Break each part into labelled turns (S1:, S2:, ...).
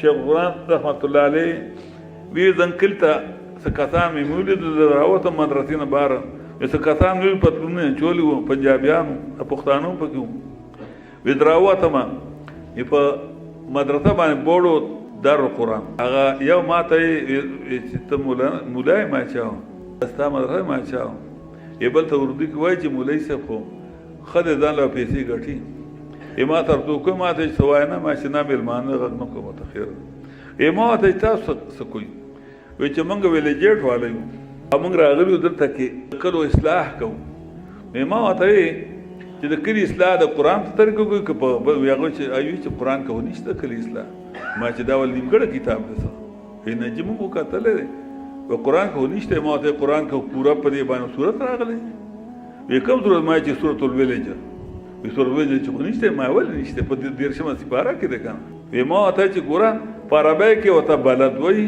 S1: شیخ قرآن رحمت الله علیه وی ځنکلته څه کسان مې ولیدل راوته مدرسې نه بهر څه کسان مې پتلونونه چولي وو پنجابیانو پښتانه پکې وو وی راوته ما په مدرسه باندې بوړو دارالقرآن هغه یو ماته چې ته مولای ما چاو ستا مدرسه ما چاو یې بل ته اردو کې وایي چې مولای صاحب خو ښه دی ځان له پیسې ګټي ما تر تو کوم ماته سوای نه ما چې نه مېلمانه غږ نه کوم ته خیر ما ته تاسو څه کوي وی چې موږ ویلېجېټ والو یو موږ راغلي دلته کې کلو اصلاح کوو ما ته چې د کلي اصلاح د قرآن په طریقو کوي که په هغه چې ایو چې قرآن کوو نشته کلي اصلاح ما چې دا ول نیمګړی کتاب دی څه نجم مو کتلی دی و قرآن کوو نشته ما ته قرآن کوو پوره په دې باندې صورت راغلی وی کوم صورت ما چې سورة الویلج وی سورة الویلج چې خو نشته ما ولې نشته په 13مه سپاره کې دی که نه وی ما ته چې ګوره په عربی کې ورته بلد وایي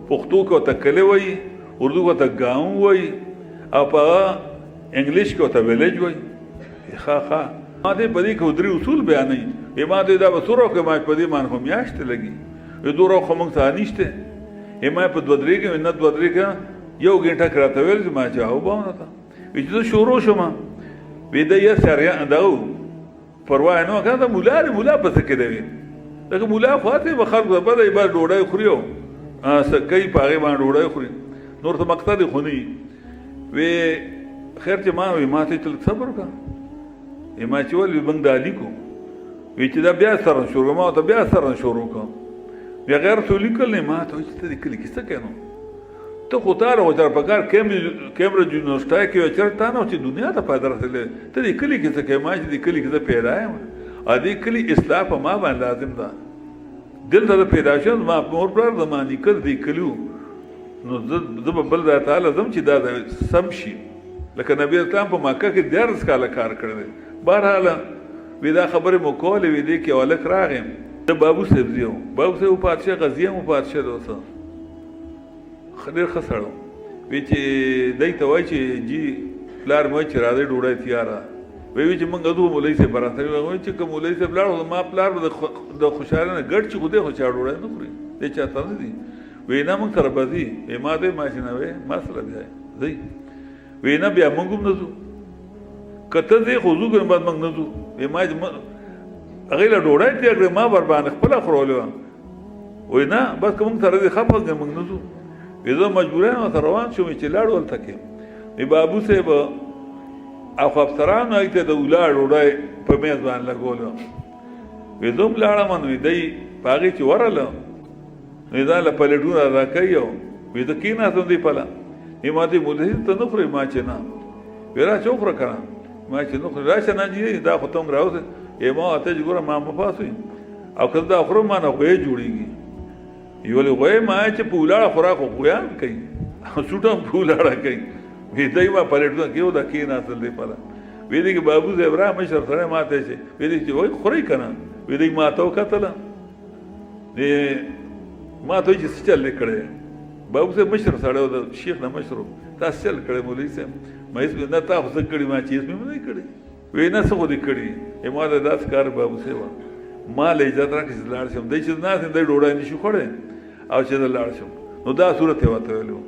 S1: پښتو کې ورته کلی وایي اردو کې ورته ګاون وایي او په انګلیش کې ورته ویلیج وایي ښه ما دې په دې کې درې اصول بیانوي ما دې دا به څو روکه ما په دې باندې خو میاشتې لګي دوه روکه موږ ته نشته ما په 2-3 کې نه 2-3 کې یو ګنټه راته ویل چې ما جواب باندې تا چې زه شروع شوم وی دا یې سره دا پروا نه وکړه مولا پس کې دی دغه مولا خواته به خلک به د ایبار ډوډۍ خوريو سکه پاغه باندې ډوډۍ خوري نور ته مقصد خونی وی خیر چې ما ته تل صبر وکړه ما چې ول بنګ دالی کو وی چې دا بیا سره شروع ما ته بیا سره شروع کوم بیا غیر سولې کله ما ته چې ته کلی کیسه کینو ته خو تار او تر پکار کیمبرج یونیورسيټي کې چرته نه چې دنیا ته پیدا رسېله ته کلی کیسه کې ما چې کلی کیسه پیدا یم ا دې کلی اصلاح په ما باندې لازم ده دل ته پیدا شون ما مور پر زماني کړ دې کلیو نو زه بل ذات تعالی زم چې دا سم شي لکه نبی اسلام په مکه کې درس کاله کار کړی بهرحال وی دا خبره مو کولې وی دې کې ولک راغم د بابو سبزیو پادشاه غزیه مو پادشاه دوسه خډیر خسړو وی چې دای ته وای چې جی پلار مې چې راځي ډوډۍ تیاره وی چې موږ دوه مولوی سره برابر وای چې کوم مولوی سره بلار ما پلار د خوشاله نه ګډ چې خوده خو چا ډوډۍ نه خوري دې چاته نه دي وی نه موږ سره بځي ما دې ماشینه وې مسله دی وینا بیا موږ هم نزو کته دې خو زو ګر بعد موږ نزو ما هغه له ډوډۍ ته ما بر باندې خپل خورولو وینا بس کوم سره دې خپل موږ نزو ویزه مجبورانه تر روان شوم چې لاړ ولته کې دی بابو صاحب او افسرانو ایته د ولار ډوډۍ په میز باندې لګولو ویزوم لاړم نو دی پاږي چې ورله ویدا له پلیټونه راکایو ویدا کینا ته دی پلا ما دې مولوی ته نه خوري ما چې نه ورا چوکره کړه ما چې نو راشه نه دی دا ختم راوځي ما ته ګوره ما مفاسوي او کله دا خورم ما نه غوي جوړیږي یو له غوي ما چې پولاړه خوراک غویان کوي سوټه پولاړه کوي وی دای ما پلیټونه کېو دا کې نه تل دی پلا وی دې بابو زبرا مشر سره ماته شي وی دې چې وای خوري کنه وی دې ما ته وکتل دې ما ته چې څه چل کړي بابو صاحب مشر سره د شیخ نه مشر تاسو چل کړي مولوی صاحب مې نه تاسو څه کړي ما چې مې نه کړي وی نه څه دې کړي ما دا داس کار بابو صاحب ما له اجازه راکړه چې لاړ شم دای چې نه دې ډوډۍ نشو خوړې او چې لاړ شم نو دا صورت وته ویلو